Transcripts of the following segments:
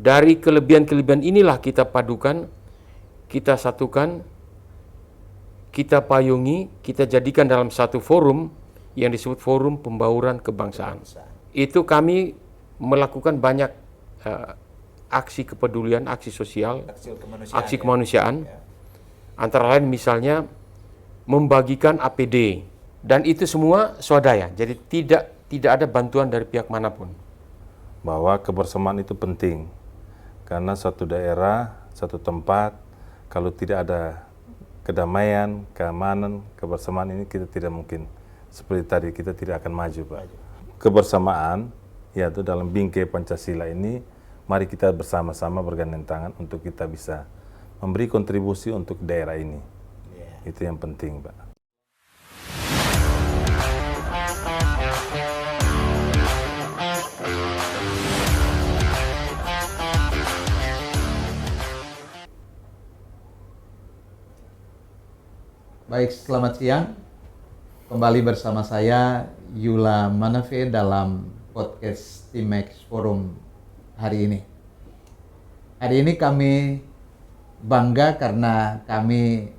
Dari kelebihan-kelebihan inilah kita padukan, kita satukan, kita payungi, kita jadikan dalam satu forum yang disebut Forum Pembauran Kebangsaan. Itu kami melakukan banyak aksi kepedulian, aksi sosial, aksi kemanusiaan. Antara lain misalnya membagikan APD, dan itu semua swadaya. Jadi tidak ada bantuan dari pihak manapun. Bahwa kebersamaan itu penting, karena satu daerah, satu tempat, kalau tidak ada kedamaian, keamanan, kebersamaan ini kita tidak mungkin, seperti tadi, kita tidak akan maju, Pak. Kebersamaan, yaitu dalam bingkai Pancasila ini, mari kita bersama-sama bergandeng tangan untuk kita bisa memberi kontribusi untuk daerah ini. Itu yang penting, Pak. Baik, selamat siang. Kembali bersama saya Yula Manafe dalam podcast Timex Forum hari ini. Hari ini kami bangga karena kami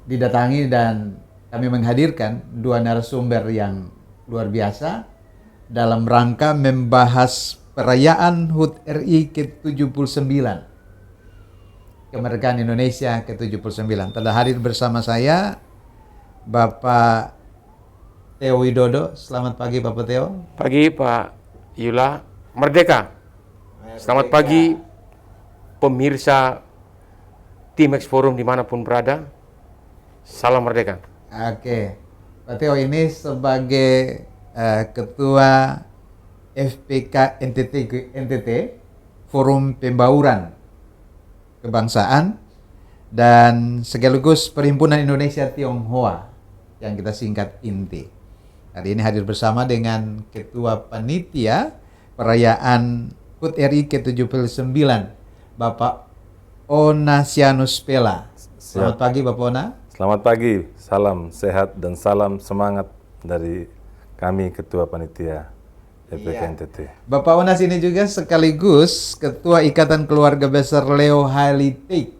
didatangi dan kami menghadirkan dua narasumber yang luar biasa dalam rangka membahas perayaan HUT RI ke-79. Kemerdekaan Indonesia ke-79. Telah hadir bersama saya Bapak Theo Widodo. Selamat pagi Bapak Theo. Pagi Pak Yula. Merdeka. Selamat pagi pemirsa Timex Forum dimanapun berada. Salam merdeka. Oke, Pak Theo ini sebagai Ketua FPK NTT Forum Pembauran Kebangsaan dan sekaligus Perhimpunan Indonesia Tionghoa yang kita singkat INTI. Hari ini hadir bersama dengan Ketua Panitia Perayaan HUT RI ke-79, Bapak Onasianus Pela. Selamat pagi Bapak Ona. Selamat pagi, salam sehat dan salam semangat dari kami Ketua Panitia FPK NTT. Bapak Onas ini juga sekaligus Ketua Ikatan Keluarga Besar Leo Halitik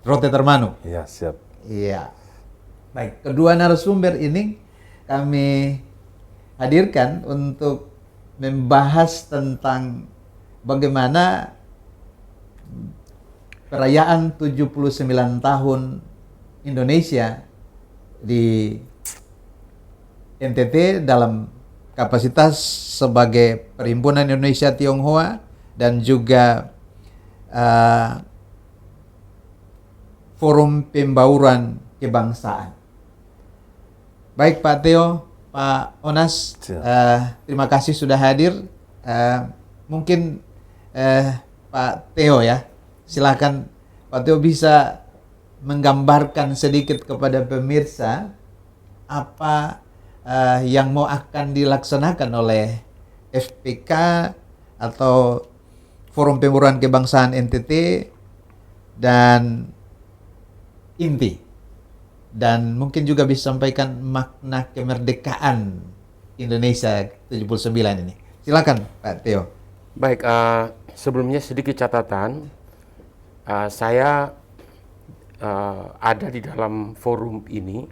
Rote Termanu. Iya, siap. Iya. Baik, kedua narasumber ini kami hadirkan untuk membahas tentang bagaimana perayaan 79 tahun Indonesia di NTT dalam kapasitas sebagai Perhimpunan Indonesia Tionghoa dan juga Forum Pembauran Kebangsaan. Baik Pak Theo, Pak Onas, terima kasih sudah hadir. Mungkin Pak Theo ya, silakan Pak Theo bisa menggambarkan sedikit kepada pemirsa apa yang mau akan dilaksanakan oleh FPK atau Forum Pembauran Kebangsaan NTT dan INTI, dan mungkin juga bisa sampaikan makna kemerdekaan Indonesia 79 ini. Silakan Pak Theo. Baik, sebelumnya sedikit catatan. Saya ada di dalam forum ini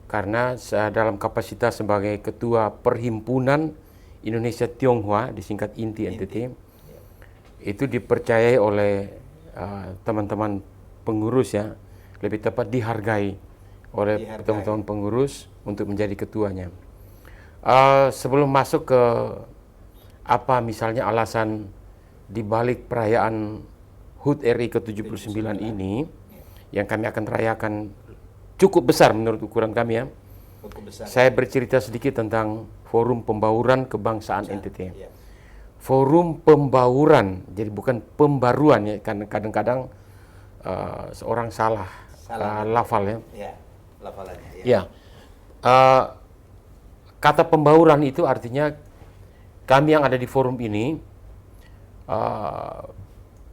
karena dalam kapasitas sebagai Ketua Perhimpunan Indonesia Tionghoa, disingkat INTI NTT, itu dipercayai oleh teman-teman pengurus ya, lebih tepat dihargai oleh teman-teman pengurus untuk menjadi ketuanya. Sebelum masuk ke apa misalnya alasan dibalik perayaan HUT RI ke-79 ini, yang kami akan rayakan cukup besar menurut ukuran kami ya. Saya bercerita sedikit tentang Forum Pembauran Kebangsaan NTT. Forum pembauran, jadi bukan pembaruan ya, karena kadang-kadang seorang salah lafal ya. Lafalannya. Ya. Kata pembauran itu artinya kami yang ada di forum ini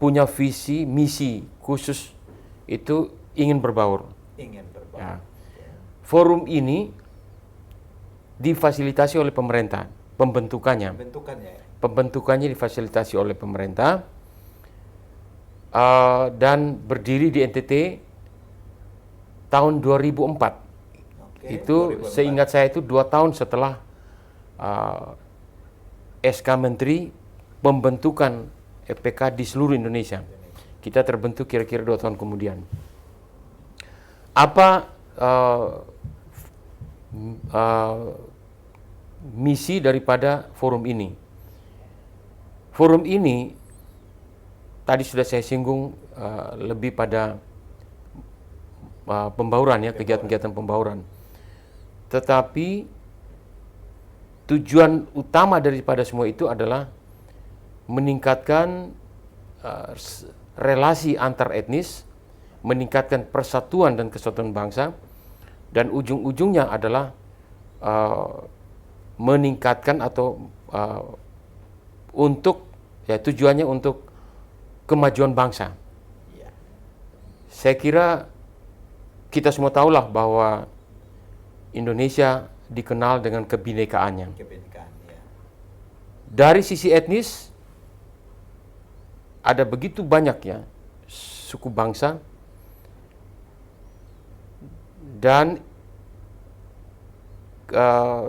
punya visi, misi khusus itu ingin berbaur. Ya. Forum ini difasilitasi oleh pemerintah, pembentukannya. pembentukannya difasilitasi oleh pemerintah dan berdiri di NTT tahun 2004. Itu 2004. seingat saya itu 2 tahun setelah SK Menteri pembentukan FPK di seluruh Indonesia. Kita terbentuk kira-kira 2 tahun kemudian. Apa misi daripada forum ini? Forum ini tadi sudah saya singgung lebih pada pembauran ya, kegiatan-kegiatan pembauran. Tetapi tujuan utama daripada semua itu adalah meningkatkan relasi antar etnis, meningkatkan persatuan dan kesatuan bangsa, dan ujung-ujungnya adalah meningkatkan atau untuk ya tujuannya untuk kemajuan bangsa. Saya kira kita semua tahulah bahwa Indonesia dikenal dengan kebinekaannya. Dari sisi etnis ada begitu banyak ya suku bangsa, dan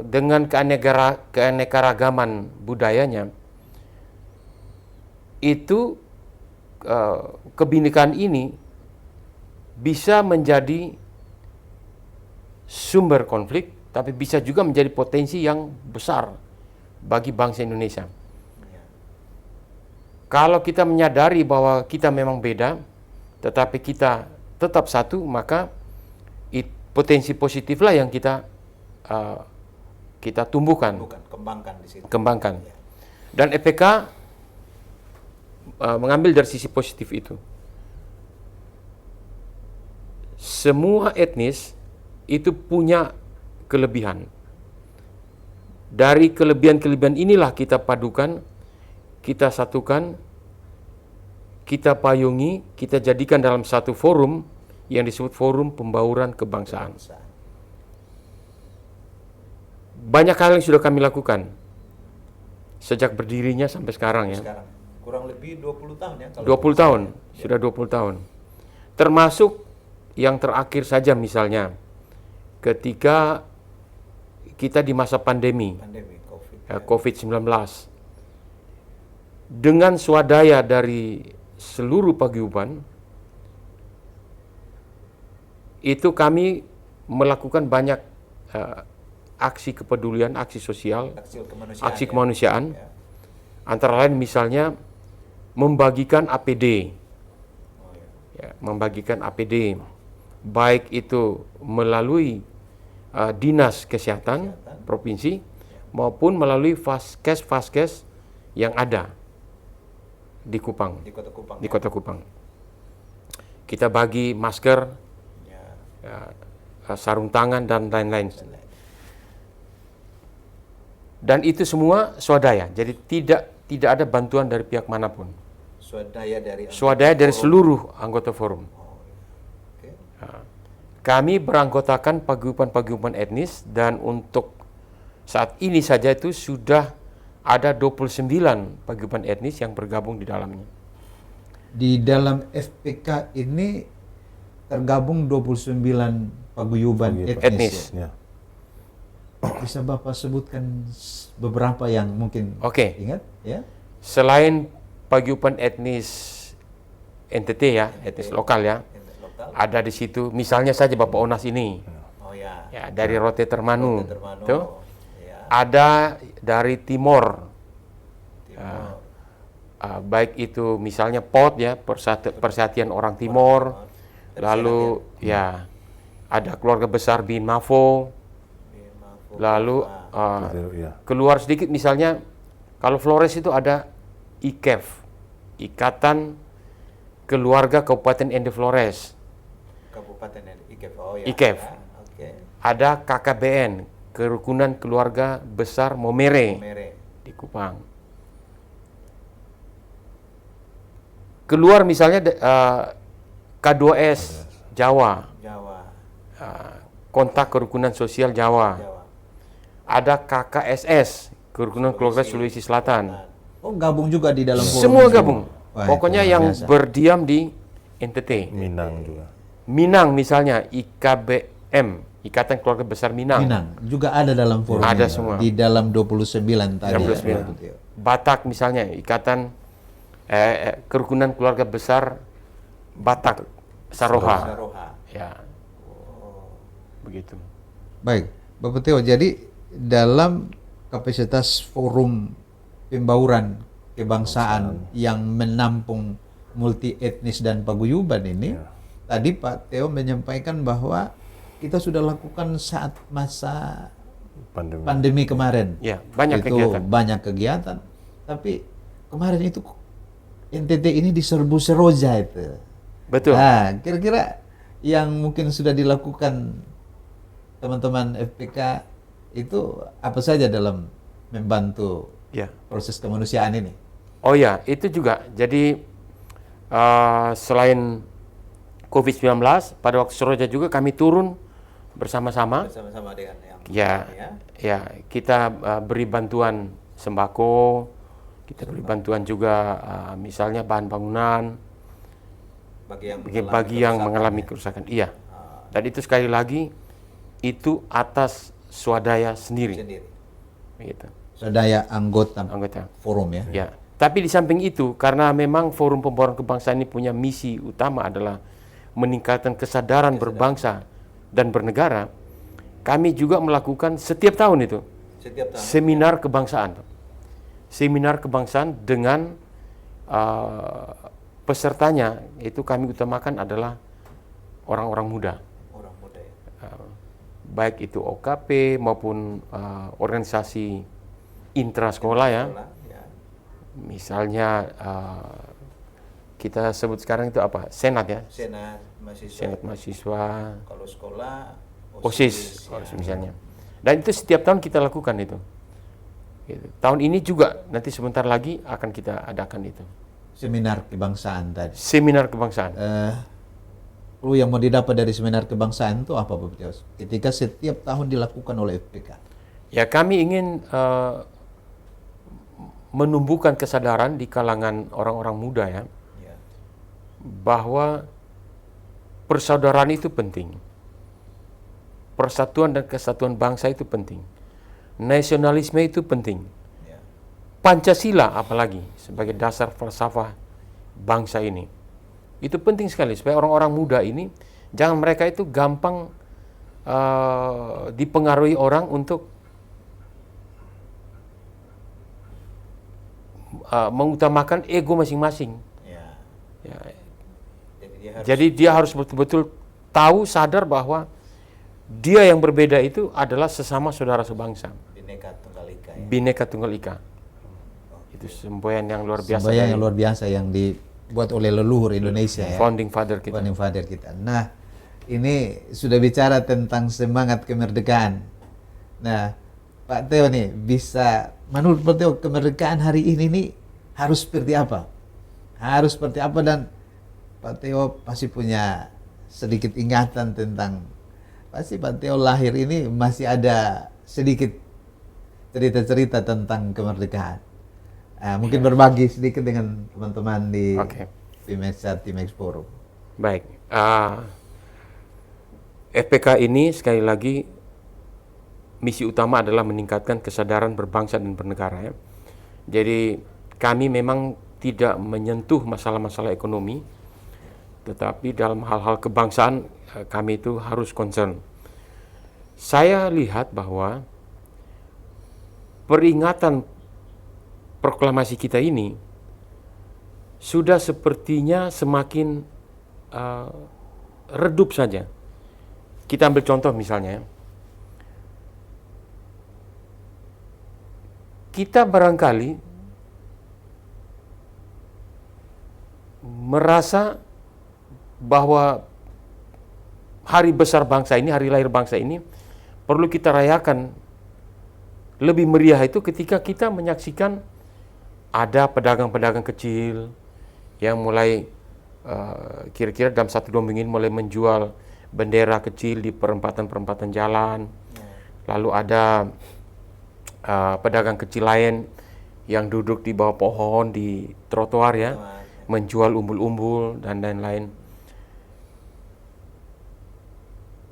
dengan keanekaragaman budayanya itu kebinekaan ini bisa menjadi sumber konflik, tapi bisa juga menjadi potensi yang besar bagi bangsa Indonesia. Kalau kita menyadari bahwa kita memang beda, tetapi kita tetap satu, maka potensi positiflah yang kita tumbuhkan, kembangkan di situ. Kembangkan. Dan FPK mengambil dari sisi positif itu. Semua etnis itu punya kelebihan. Dari kelebihan-kelebihan inilah kita padukan, kita satukan, kita payungi, kita jadikan dalam satu forum yang disebut Forum Pembauran Kebangsaan. Banyak hal yang sudah kami lakukan sejak berdirinya sampai sekarang ya. Sekarang kurang lebih 20 tahun ya. 20 tahun, sudah 20 tahun. Termasuk yang terakhir saja misalnya ketika kita di masa pandemi COVID-19, dengan swadaya dari seluruh paguyuban itu kami melakukan banyak aksi kepedulian, aksi sosial, aksi kemanusiaan. Antara lain misalnya membagikan APD, membagikan APD, baik itu melalui dinas kesehatan provinsi maupun melalui vaskes yang ada di Kupang, di Kota Kupang. Kita bagi masker, sarung tangan dan lain-lain. Dan itu semua swadaya, jadi tidak ada bantuan dari pihak manapun. Swadaya dari seluruh anggota forum. Kami beranggotakan paguyuban-paguyuban etnis, dan untuk saat ini saja itu sudah ada 29 paguyuban etnis yang bergabung di dalamnya. Di dalam FPK ini tergabung 29 paguyuban etnis. Ya. Bisa Bapak sebutkan beberapa yang mungkin ingat ya? Selain paguyuban etnis NTT ya, etnis lokal ya. Ada di situ, misalnya saja Bapak Onas ini, ya dari Rote Termanu, tuh. Ada dari Timor, baik itu misalnya POT ya, Persatuan Orang Timor, lalu ya ada keluarga besar Bin Mafo, lalu keluar sedikit misalnya kalau Flores itu ada IKEF, Ikatan Keluarga Kabupaten Ende Flores. IKEF. Ada KKBN, Kerukunan Keluarga Besar Momere di Kupang. Keluar misalnya K2S Jawa. Kontak Kerukunan Sosial Jawa. Ada KKSS, Kerukunan Keluarga Sulawesi Selatan. Oh, gabung juga di dalam forum Semua ini? gabung. Wah, Pokoknya itu luar yang biasa. berdiam di NTT. Minang juga. Minang misalnya, IKBM, Ikatan Keluarga Besar Minang. Minang juga ada dalam forum Ada ini. semua. Di dalam 29 tadi. 29. Ya, Pak Teo. Batak misalnya, Ikatan Kerukunan Keluarga Besar Batak, Saroha. Ya. Begitu. Baik, Bapak Teo. Jadi dalam kapasitas forum pembauran kebangsaan yang menampung multi etnis dan paguyuban ini, tadi Pak Teo menyampaikan bahwa kita sudah lakukan saat masa Pandemi. pandemi kemarin. Ya, banyak itu kegiatan. banyak kegiatan. Tapi kemarin itu NTT ini diserbu seroja itu. Betul. Nah, kira-kira yang mungkin sudah dilakukan teman-teman FPK itu apa saja dalam membantu Ya. proses kemanusiaan ini? Oh ya, itu juga. Jadi selain COVID-19, pada waktu Seroja juga kami turun bersama-sama. Bersama-sama dengan yang Ya, kita beri bantuan sembako, kita beri bantuan juga misalnya bahan bangunan bagi yang mengalami kerusakan. Iya. Dan itu sekali lagi itu atas swadaya sendiri. Begitu. Swadaya anggota forum ya. Ya. Tapi di samping itu, karena memang Forum Pembauran Kebangsaan ini punya misi utama adalah meningkatkan kesadaran berbangsa dan bernegara, kami juga melakukan setiap tahun itu seminar kebangsaan. Seminar kebangsaan dengan pesertanya itu kami utamakan adalah orang-orang muda. Baik itu OKP maupun organisasi intrasekolah ya. Misalnya kita sebut sekarang itu apa? Senat ya. Senat mahasiswa. Kalau sekolah OSIS misalnya. Dan itu setiap tahun kita lakukan itu. Gitu. Tahun ini juga nanti sebentar lagi akan kita adakan itu. seminar kebangsaan tadi. Seminar kebangsaan. Yang mau didapat dari seminar kebangsaan itu apa, Pak Tios? Ketika setiap tahun dilakukan oleh FPK. Ya, kami ingin menumbuhkan kesadaran di kalangan orang-orang muda ya, bahwa persaudaraan itu penting. Persatuan dan kesatuan bangsa itu penting. Nasionalisme itu penting. Pancasila apalagi sebagai dasar falsafah bangsa ini. Itu penting sekali supaya orang-orang muda ini jangan mereka itu gampang dipengaruhi orang untuk mengutamakan ego masing-masing. Ya. Jadi dia harus betul-betul tahu, sadar bahwa dia yang berbeda itu adalah sesama saudara sebangsa. Bhinneka Tunggal Ika. Itu semboyan yang luar biasa. Semboyan yang luar biasa yang dibuat oleh leluhur Indonesia ya. Founding father kita. Founding father kita. Nah, ini sudah bicara tentang semangat kemerdekaan. Nah, Pak Teo nih bisa, menurut Pak Teo kemerdekaan hari ini nih harus seperti apa? Harus seperti apa, dan Pak Teo pasti punya sedikit ingatan tentang, pasti Pak Teo lahir ini masih ada sedikit cerita-cerita tentang kemerdekaan. Mungkin berbagi sedikit dengan teman-teman di Timexat, Timex Forum. Baik. FPK ini sekali lagi misi utama adalah meningkatkan kesadaran berbangsa dan bernegara ya. Jadi kami memang tidak menyentuh masalah-masalah ekonomi, tetapi dalam hal-hal kebangsaan kami itu harus concern. Saya lihat bahwa peringatan proklamasi kita ini sudah sepertinya semakin redup saja. Kita ambil contoh misalnya, kita barangkali merasa bahwa hari besar bangsa ini, hari lahir bangsa ini perlu kita rayakan lebih meriah itu ketika kita menyaksikan ada pedagang-pedagang kecil yang mulai kira-kira dalam 1-2 minggu ini mulai menjual bendera kecil di perempatan-perempatan jalan. Lalu ada pedagang kecil lain yang duduk di bawah pohon di trotoar ya, menjual umbul-umbul dan lain-lain.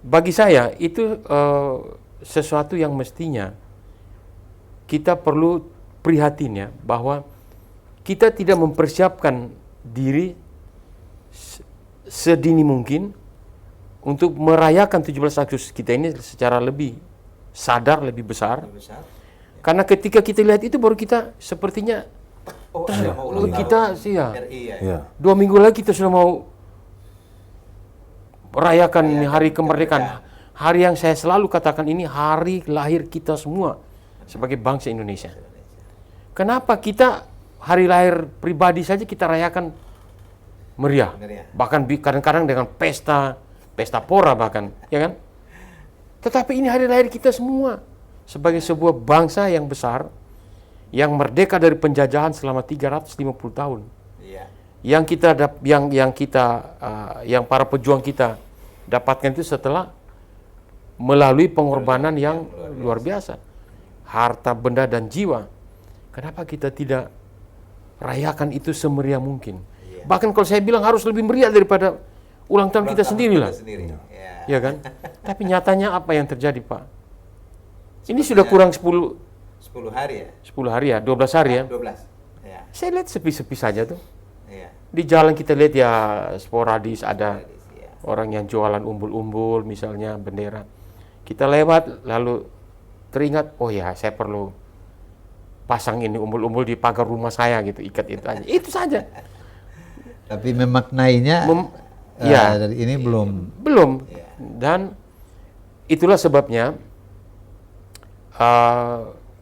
Bagi saya itu sesuatu yang mestinya kita perlu prihatin ya, bahwa kita tidak mempersiapkan diri sedini mungkin untuk merayakan 17 Agustus kita ini secara lebih sadar, lebih besar. Karena ketika kita lihat itu baru kita sepertinya kita sih ya. 2 minggu lagi kita sudah mau rayakan hari kemerdekaan. Hari yang saya selalu katakan ini hari lahir kita semua sebagai bangsa Indonesia. Kenapa kita hari lahir pribadi saja kita rayakan meriah. Bahkan kadang-kadang dengan pesta pora bahkan, ya kan? Tetapi ini hari lahir kita semua sebagai sebuah bangsa yang besar yang merdeka dari penjajahan selama 350 tahun. Yang para pejuang kita dapatkan itu setelah melalui pengorbanan yang luar biasa, harta, benda dan jiwa. Kenapa kita tidak rayakan itu semeriah mungkin? Bahkan kalau saya bilang harus lebih meriah daripada ulang tahun kita sendiri lah. Ya kan? Tapi nyatanya apa yang terjadi, Pak? Ini sudah kurang 10 hari ya? 10 hari ya, 12 hari ya? 12. Ya. Saya lihat sepi-sepi saja tuh. Ya. Di jalan kita lihat ya sporadis ada Ya. orang yang jualan umbul-umbul misalnya, bendera. Kita lewat lalu teringat, oh ya saya perlu pasang ini umbul-umbul di pagar rumah saya gitu, ikat itu aja. Itu saja. Tapi memaknainya ya, dari ini belum. Dan itulah sebabnya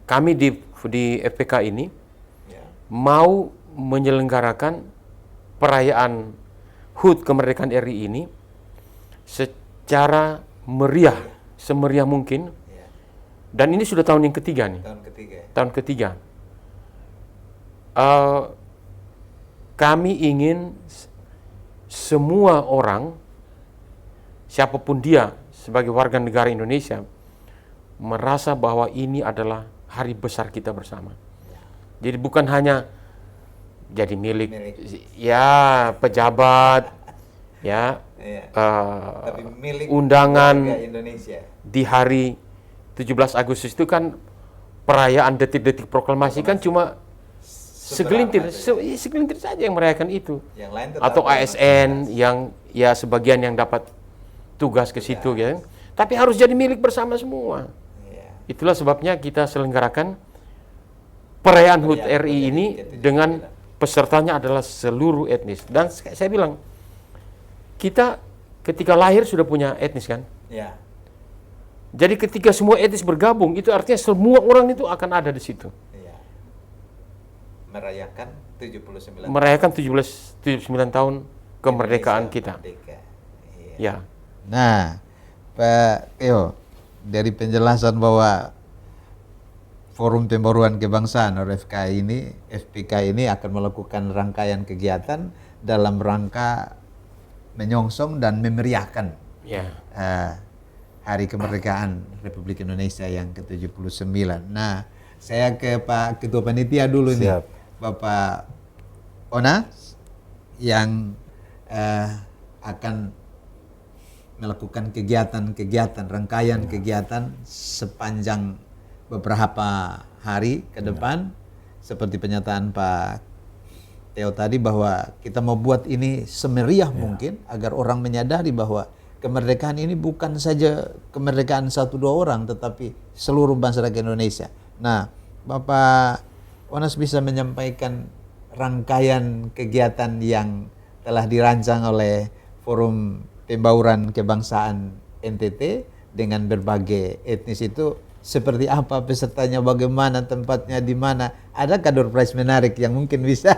kami di FPK ini mau menyelenggarakan perayaan HUT kemerdekaan RI ini secara meriah, semeriah mungkin. Dan ini sudah tahun yang ketiga nih. Tahun ketiga. Kami ingin semua orang, siapapun dia sebagai warga negara Indonesia, merasa bahwa ini adalah hari besar kita bersama. Jadi bukan hanya jadi milik ya pejabat, ya tapi milik undangan Indonesia. Di hari 17 Agustus itu kan perayaan detik-detik proklamasi kan cuma segelintir saja yang merayakan itu. Yang lain atau ASN yang ya sebagian yang dapat tugas ke situ ya. Tapi harus jadi milik bersama semua. Itulah sebabnya kita selenggarakan perayaan HUT RI ini dengan pesertanya adalah seluruh etnis. Dan saya bilang, kita ketika lahir sudah punya etnis kan? Ya. Jadi ketika semua etnis bergabung, itu artinya semua orang itu akan ada di situ. Ya. Merayakan 79 tahun kemerdekaan kita. Ya. Nah, Pak Theo, dari penjelasan bahwa Forum Pembaruan Kebangsaan atau FPK ini akan melakukan rangkaian kegiatan dalam rangka menyongsong dan memeriahkan Hari Kemerdekaan Republik Indonesia yang ke-79. Nah, saya ke Pak Ketua Panitia dulu nih, Bapak Onas, yang akan melakukan kegiatan-kegiatan, rangkaian kegiatan sepanjang beberapa hari ke depan, seperti pernyataan Pak Theo tadi bahwa kita mau buat ini semeriah mungkin agar orang menyadari bahwa kemerdekaan ini bukan saja kemerdekaan 1-2 orang, tetapi seluruh bangsa rakyat Indonesia. Nah, Bapak Onas bisa menyampaikan rangkaian kegiatan yang telah dirancang oleh Forum Pembauran Kebangsaan NTT dengan berbagai etnis itu seperti apa pesertanya, bagaimana tempatnya, di mana, ada door prize menarik yang mungkin bisa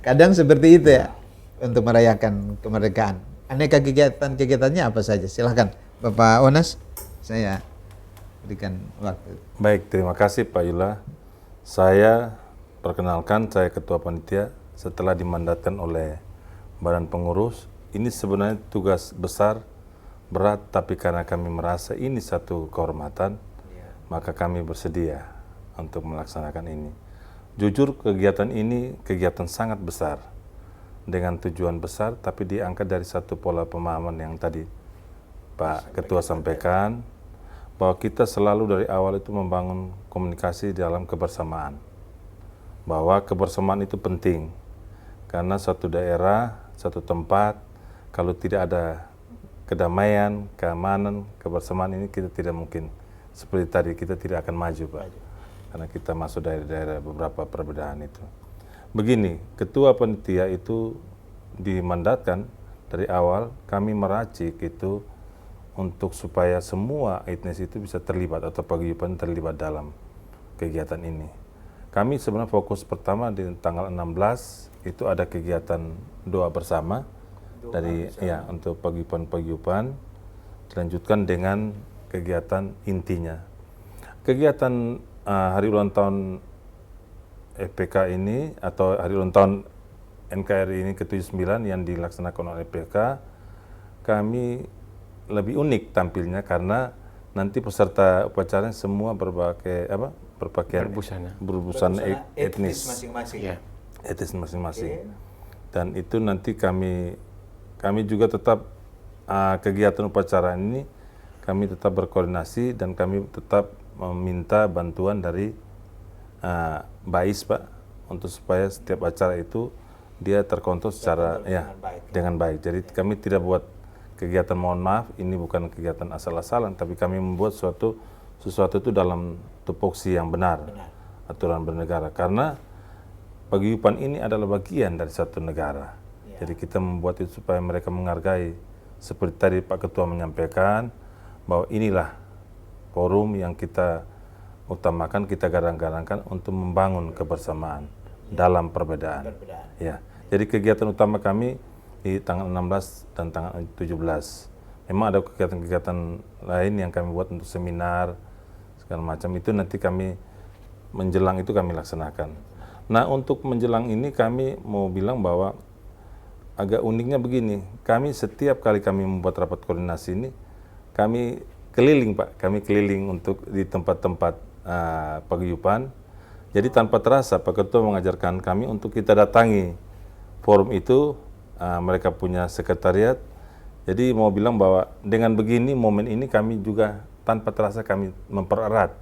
kadang seperti itu ya untuk merayakan kemerdekaan. Aneka kegiatannya apa saja? Silahkan Bapak Onas, saya berikan waktu. Baik, terima kasih Pak Yula. Saya perkenalkan, saya Ketua Panitia setelah dimandatkan oleh Badan Pengurus. Ini sebenarnya tugas besar, berat, tapi karena kami merasa ini satu kehormatan, maka kami bersedia untuk melaksanakan ini. Jujur kegiatan ini kegiatan sangat besar dengan tujuan besar, tapi diangkat dari satu pola pemahaman yang tadi Pak Ketua sampaikan, bahwa kita selalu dari awal itu membangun komunikasi dalam kebersamaan. Bahwa kebersamaan itu penting, karena satu daerah, satu tempat, kalau tidak ada kedamaian, keamanan, kebersamaan ini kita tidak mungkin, seperti tadi, kita tidak akan maju Pak. Karena kita masuk dari daerah beberapa perbedaan itu. Begini, Ketua Panitia itu dimandatkan dari awal, kami meracik itu untuk supaya semua etnis itu bisa terlibat atau paguyuban terlibat dalam kegiatan ini. Kami sebenarnya fokus pertama di tanggal 16 itu ada kegiatan doa bersama ya untuk paguyuban dilanjutkan dengan kegiatan intinya. Kegiatan hari ulang tahun FPK ini atau hari ulang tahun NKRI ini ke-79 yang dilaksanakan oleh FPK, kami lebih unik tampilnya karena nanti peserta upacaranya semua berpakaian berbusana etnis masing-masing. Etnis masing-masing. Dan itu nanti kami juga tetap kegiatan upacara ini kami tetap berkoordinasi dan kami tetap meminta bantuan dari BAIS Pak untuk supaya setiap acara itu dia terkontrol secara dengan baik. Jadi kami tidak buat kegiatan, mohon maaf, ini bukan kegiatan asal-asalan, tapi kami membuat sesuatu itu dalam tupoksi yang benar, aturan bernegara. Karena paguyuban ini adalah bagian dari satu negara. Jadi kita membuat itu supaya mereka menghargai, seperti tadi Pak Ketua menyampaikan, bahwa inilah forum yang kita utamakan, kita gadang-gadangkan untuk membangun kebersamaan dalam perbedaan. Ya. Jadi kegiatan utama kami di tanggal 16 dan tanggal 17. Memang ada kegiatan-kegiatan lain yang kami buat untuk seminar, segala macam itu nanti kami menjelang itu kami laksanakan. Nah untuk menjelang ini kami mau bilang bahwa agak uniknya begini, kami setiap kali kami membuat rapat koordinasi ini, kami keliling Pak, kami keliling untuk di tempat-tempat paguyuban. Jadi tanpa terasa Pak Ketua mengajarkan kami untuk kita datangi forum itu, mereka punya sekretariat. Jadi mau bilang bahwa dengan begini momen ini kami juga tanpa terasa kami mempererat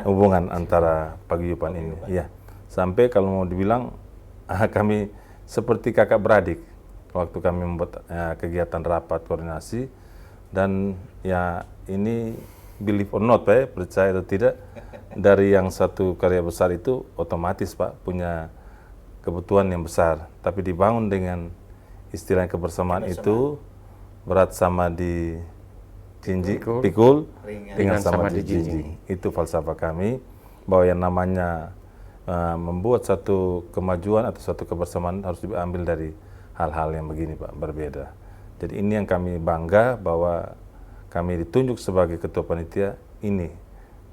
hubungan antara paguyuban ini. Ya, sampai kalau mau dibilang kami seperti kakak beradik waktu kami membuat kegiatan rapat koordinasi. Dan ya ini believe or not Pak, percaya atau tidak, dari yang satu karya besar itu otomatis Pak punya kebutuhan yang besar, tapi dibangun dengan istilah kebersamaan itu, berat sama di pikul, ringan sama di jinjing. Itu falsafah kami, bahwa yang namanya membuat satu kemajuan atau satu kebersamaan harus diambil dari hal-hal yang begini Pak, berbeda. Jadi ini yang kami bangga bahwa kami ditunjuk sebagai Ketua Panitia, ini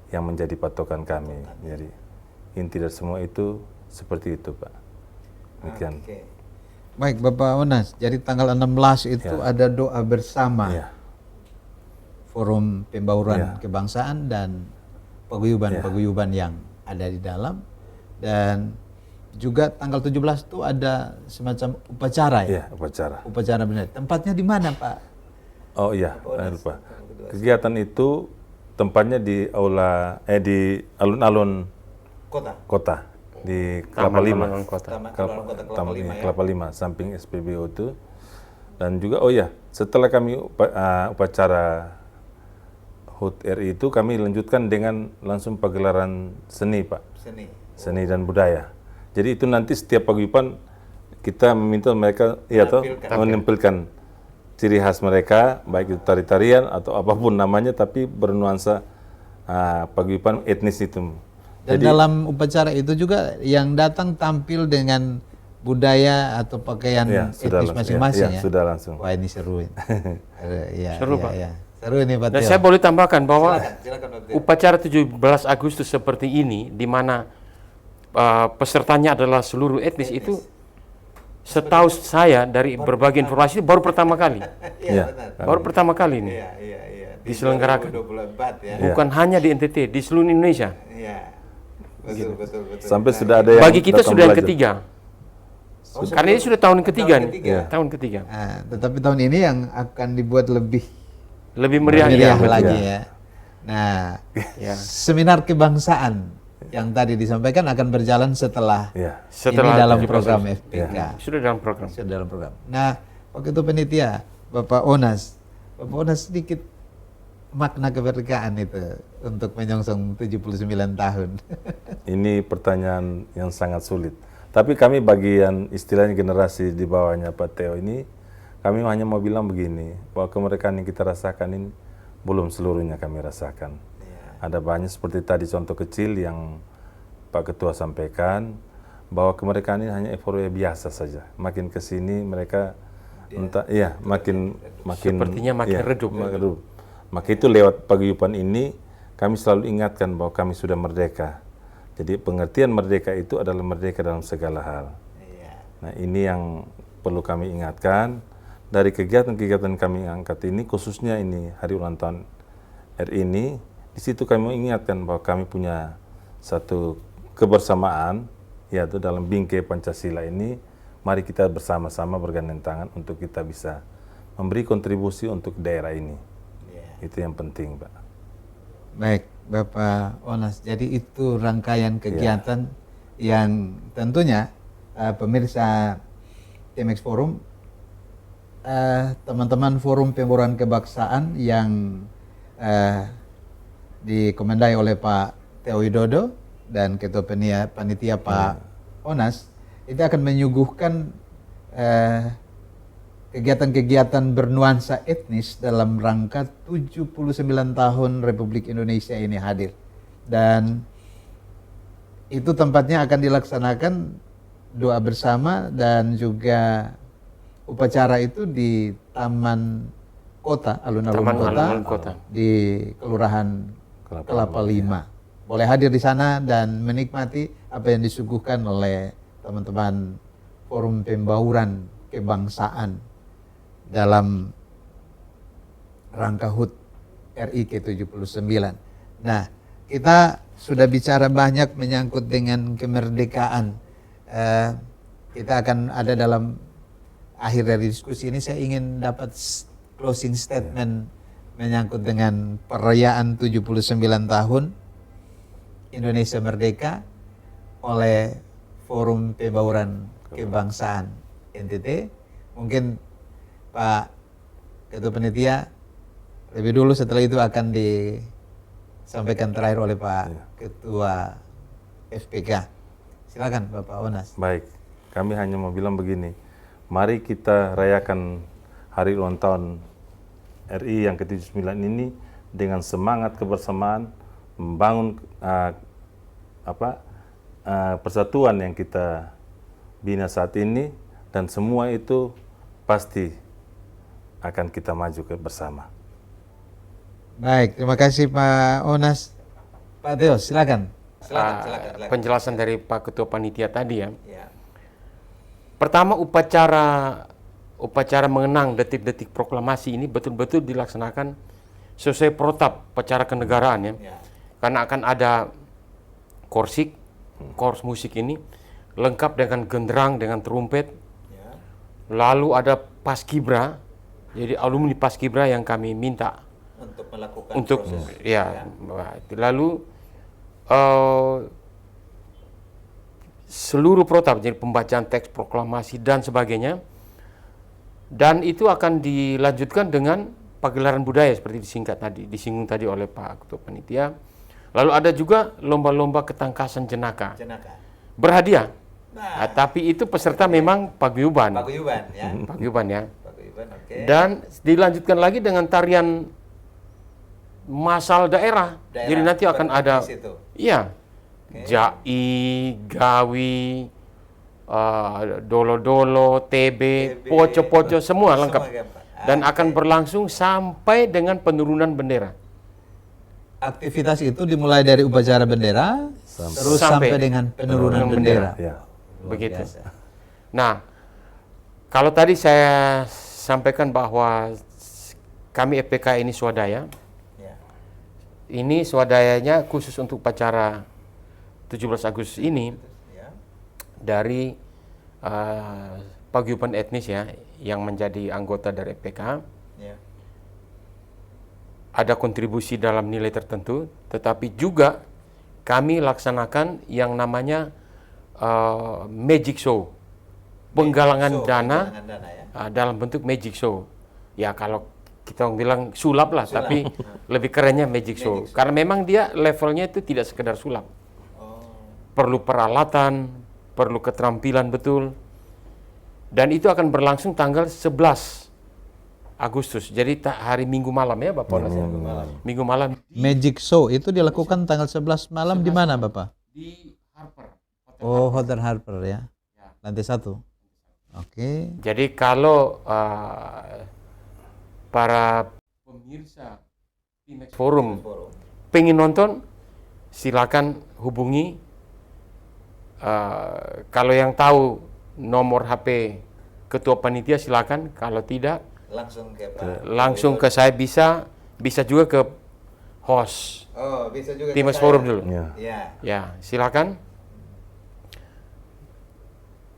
yang menjadi patokan kami. Jadi inti dari semua itu seperti itu Pak. Demikian. Baik Bapak Onas, jadi tanggal 16 itu ada doa bersama Forum Pembauran Kebangsaan dan paguyuban-paguyuban yang ada di dalam, dan juga tanggal 17 itu ada semacam upacara ya? Upacara benar. Tempatnya di mana Pak? Oh iya, saya lupa. Kegiatan itu tempatnya di aula, di alun-alun kota. Di Kelapa Lima, Kelapa Lima, samping SPBU itu. Dan juga setelah kami upacara HUT RI itu, kami lanjutkan dengan langsung pagelaran seni Pak, seni dan budaya. Jadi itu nanti setiap paguyuban kita meminta mereka menampilkan ciri khas mereka, baik itu tari-tarian atau apapun namanya, tapi bernuansa paguyuban etnis itu. Dan dalam upacara itu juga yang datang tampil dengan budaya atau pakaian etnis masing-masing ya? Sudah langsung. Wah ini seru ini. Seru Pak. Seru ini Pak. Dan saya boleh tambahkan bahwa upacara 17 Agustus seperti ini, di mana pesertanya adalah seluruh etnis itu, setahu saya dari berbagai informasi baru pertama kali. Baru pertama kali ini diselenggarakan. Bukan hanya di NTT, di seluruh Indonesia. betul, betul, betul. Sampai sudah ada yang Bagi kita datang sudah yang belajar. ketiga. Karena ini sudah tahun ketiga nih. ketiga. Tahun ketiga. Nah, tetapi tahun ini yang akan dibuat lebih Lebih meriah, meriah ya. lagi ya. Nah, Ya. seminar kebangsaan yang tadi disampaikan akan berjalan setelah, Ya. Setelah ini dalam 17 program Agustus. FPK. Sudah dalam program. Sudah dalam program. Nah, waktu itu panitia, Bapak Onas sedikit makna kemerdekaan itu untuk menyongsong 79 tahun. Ini pertanyaan yang sangat sulit. Tapi kami bagian istilahnya generasi di bawahnya Pak Theo ini, kami hanya mau bilang begini, bahwa kemerdekaan yang kita rasakan ini belum seluruhnya kami rasakan. Ada banyak seperti tadi contoh kecil yang Pak Ketua sampaikan, bahwa kemerdekaan ini hanya euforia biasa saja. Makin ke sini mereka makin Sepertinya makin redup. Maka itu lewat paguyuban ini kami selalu ingatkan bahwa kami sudah merdeka. Jadi pengertian merdeka itu adalah merdeka dalam segala hal. Nah, ini yang perlu kami ingatkan dari kegiatan-kegiatan kami angkat ini, khususnya ini hari ulang tahun RI ini. Di situ kami mengingatkan bahwa kami punya satu kebersamaan, yaitu dalam bingkai Pancasila ini. Mari kita bersama-sama bergandeng tangan untuk kita bisa memberi kontribusi untuk daerah ini. Itu yang penting, Pak. Baik, Bapak Onas. Jadi itu rangkaian kegiatan yang tentunya pemirsa TMX Forum, teman-teman Forum Pembauran Kebangsaan yang dikomandai oleh Pak Theo Widodo dan Ketua Panitia Pak Onas, itu akan menyuguhkan kegiatan-kegiatan bernuansa etnis dalam rangka 79 tahun Republik Indonesia ini hadir. Dan itu tempatnya akan dilaksanakan doa bersama dan juga upacara itu di Taman Kota, alun-alun kota, di Kelurahan Kelapa Lima. Boleh hadir di sana dan menikmati apa yang disuguhkan oleh teman-teman Forum Pembauran Kebangsaan dalam rangka HUT RI ke-79. Nah, kita sudah bicara banyak menyangkut dengan kemerdekaan. Kita akan ada dalam akhir dari diskusi ini, saya ingin dapat closing statement menyangkut dengan perayaan 79 tahun Indonesia Merdeka oleh Forum Pembauran Kebangsaan NTT. Mungkin Pak Ketua Panitia lebih dulu, setelah itu akan disampaikan terakhir oleh Pak Ketua FPK. Silakan Bapak Onas. Baik, kami hanya mau bilang begini, mari kita rayakan hari ulang tahun RI yang ke-79 ini dengan semangat kebersamaan, membangun persatuan yang kita bina saat ini, dan semua itu pasti akan kita maju bersama. Baik, terima kasih Pak Onas. Pak Theo, silakan. Penjelasan dari Pak Ketua Panitia tadi ya. Pertama, upacara mengenang detik-detik proklamasi ini betul-betul dilaksanakan sesuai protap upacara kenegaraan ya. Karena akan ada korsik, kors musik ini lengkap dengan genderang, dengan trompet. Lalu ada paskibra. Jadi alumni paskibra yang kami minta Untuk melakukan proses. Lalu seluruh protap, jadi pembacaan teks proklamasi dan sebagainya, dan itu akan dilanjutkan dengan pagelaran budaya seperti disinggung tadi oleh Pak Ketua Panitia. Lalu ada juga lomba-lomba ketangkasan jenaka. Berhadiah. Tapi itu peserta memang paguyuban ya. Dan dilanjutkan lagi dengan tarian masal daerah. Jadi nanti akan ada jai, gawi, dolo-dolo, TB, poco-poco, semua lengkap. Dan akan berlangsung sampai dengan penurunan bendera. Aktivitas itu dimulai dari upacara bendera terus sampai dengan penurunan bendera. Begitu. Nah, kalau tadi saya sampaikan bahwa kami FPK ini swadaya. Ini swadayanya khusus untuk upacara 17 Agustus ini dari paguyuban etnis ya yang menjadi anggota dari FPK ada kontribusi dalam nilai tertentu, tetapi juga kami laksanakan yang namanya magic show, penggalangan dana dalam bentuk magic show. Ya kalau kita bilang sulap lah, tapi lebih kerennya magic show. Karena memang dia levelnya itu tidak sekedar sulap. Perlu peralatan, perlu keterampilan betul. Dan itu akan berlangsung tanggal 11 Agustus. Jadi hari Minggu malam ya Bapak. Minggu malam. Magic show itu dilakukan tanggal 11 malam di mana Bapak? Di Harper. Hotel Harper ya. Lantai 1. Oke. Jadi kalau para pemirsa Timex Forum pengen nonton, silakan hubungi. Kalau yang tahu nomor HP ketua panitia silakan. Kalau tidak, langsung ke saya, bisa juga ke host. Bisa juga Timex Forum dulu. Ya. Ya, silakan.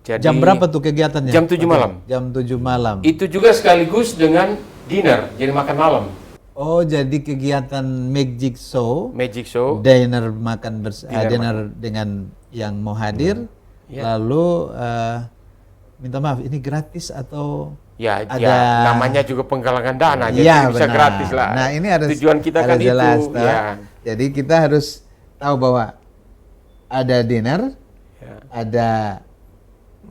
Jadi, Jam berapa tuh kegiatannya? Jam 7 malam. Jam 7 malam. Itu juga sekaligus dengan dinner, jadi makan malam. Oh, jadi kegiatan magic show, dinner makan dinner dengan yang mau hadir, lalu minta maaf ini gratis atau ya, ada namanya juga penggalangan dana, jadi bisa gratis lah. Nah, ini harus tujuan kita kan jelas, itu. Ya. Jadi kita harus tahu bahwa ada dinner, ada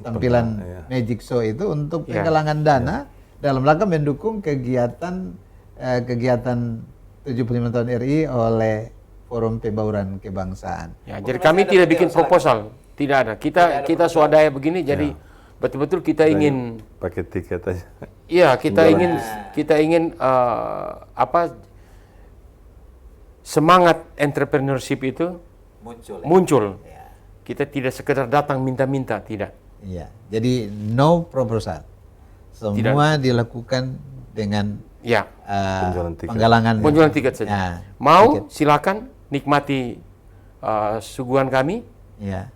tampilan magic show itu untuk penggalangan dana dalam rangka mendukung kegiatan 75 tahun RI oleh Forum Pembauran Kebangsaan. Ya, jadi kami tidak bikin proposal, tidak ada. Kita swadaya begini, jadi betul-betul kita ingin pakai tiket aja. Iya, kita ingin semangat entrepreneurship itu muncul. Kita tidak sekedar datang minta-minta, tidak. Iya, jadi no proposal. Semua dilakukan dengan penjualan tiket saja. Mau silakan nikmati suguhan kami. Ya.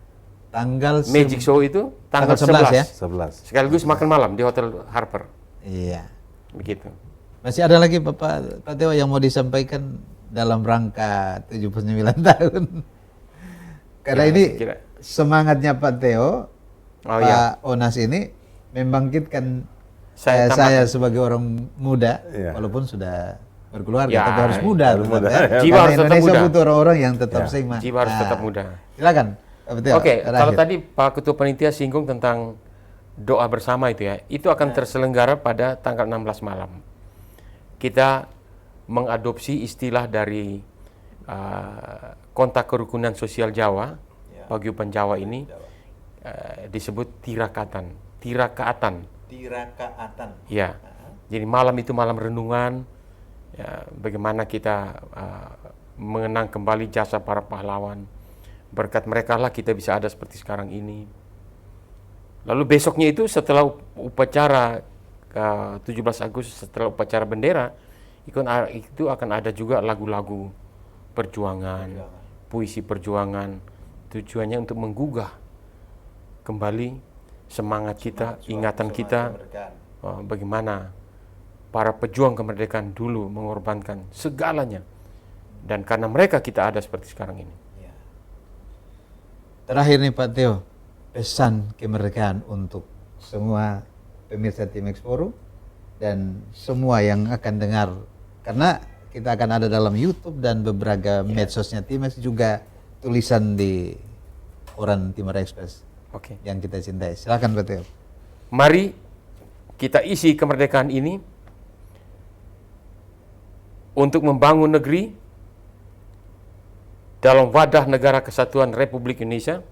Tanggal Magic Show itu tanggal 11 ya. 11. Sekaligus makan malam di Hotel Harper. Iya. Begitu. Masih ada lagi Pak Teo yang mau disampaikan dalam rangka 79 tahun. Karena ini semangatnya Pak Teo, Pak Onas ini membangkitkan saya sebagai orang muda, walaupun sudah berkeluarga, tapi harus muda. Jiwa harus tetap Indonesia muda. butuh orang-orang yang tetap semangat. Jiwa harus tetap muda. Silakan. Oke, kalau tadi Pak Ketua Panitia singgung tentang doa bersama itu ya, itu akan terselenggara pada tanggal 16 malam. Kita mengadopsi istilah dari Kontak Kerukunan Sosial Jawa, Paguyuban Jawa ini disebut tirakaatan. Ya, jadi malam itu malam renungan, ya, bagaimana kita mengenang kembali jasa para pahlawan. Berkat mereka lah kita bisa ada seperti sekarang ini. Lalu besoknya itu setelah upacara 17 Agustus, setelah upacara bendera, itu akan ada juga lagu-lagu perjuangan, puisi perjuangan. Tujuannya untuk menggugah kembali semangat kita, ingatan kita, bagaimana para pejuang kemerdekaan dulu mengorbankan segalanya. Dan karena mereka kita ada seperti sekarang ini. Terakhir nih Pak Teo, pesan kemerdekaan untuk semua pemirsa Timex Forum dan semua yang akan dengar, karena kita akan ada dalam YouTube dan beberapa medsosnya Timex, juga tulisan di koran Timor Express yang kita cintai. Silakan Pak Teo. Mari kita isi kemerdekaan ini untuk membangun negeri dalam wadah negara kesatuan Republik Indonesia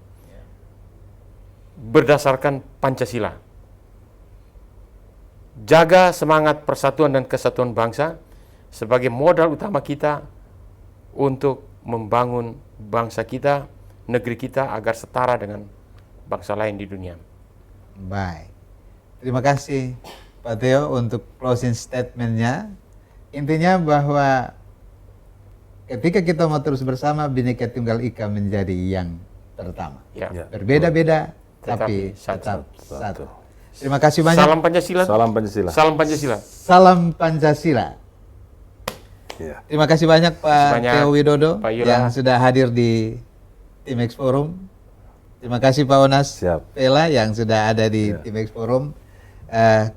berdasarkan Pancasila. Jaga semangat persatuan dan kesatuan bangsa sebagai modal utama kita untuk membangun bangsa kita, negeri kita agar setara dengan bangsa lain di dunia. Baik. Terima kasih Pak Teo untuk closing statement-nya. Intinya bahwa ketika kita mau terus bersama, Bhinneka Tunggal Ika menjadi yang pertama. Ya. Ya. Berbeda-beda Tetapi tapi tetap satu. satu. Terima kasih banyak. Salam Pancasila. Salam Pancasila. Salam Pancasila. Salam Pancasila. Ya. Terima kasih banyak Pak Banyak, Theo Widodo Pak Ira. yang sudah hadir di Timex Forum. Terima kasih Pak Onas Siap. Pela yang sudah ada di Ya. Timex Forum.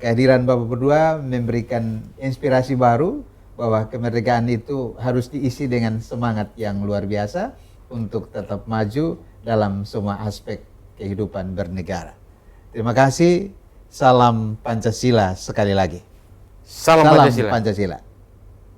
Kehadiran Bapak berdua memberikan inspirasi baru bahwa kemerdekaan itu harus diisi dengan semangat yang luar biasa untuk tetap maju dalam semua aspek kehidupan bernegara. Terima kasih. Salam Pancasila sekali lagi. Salam Pancasila. Pancasila.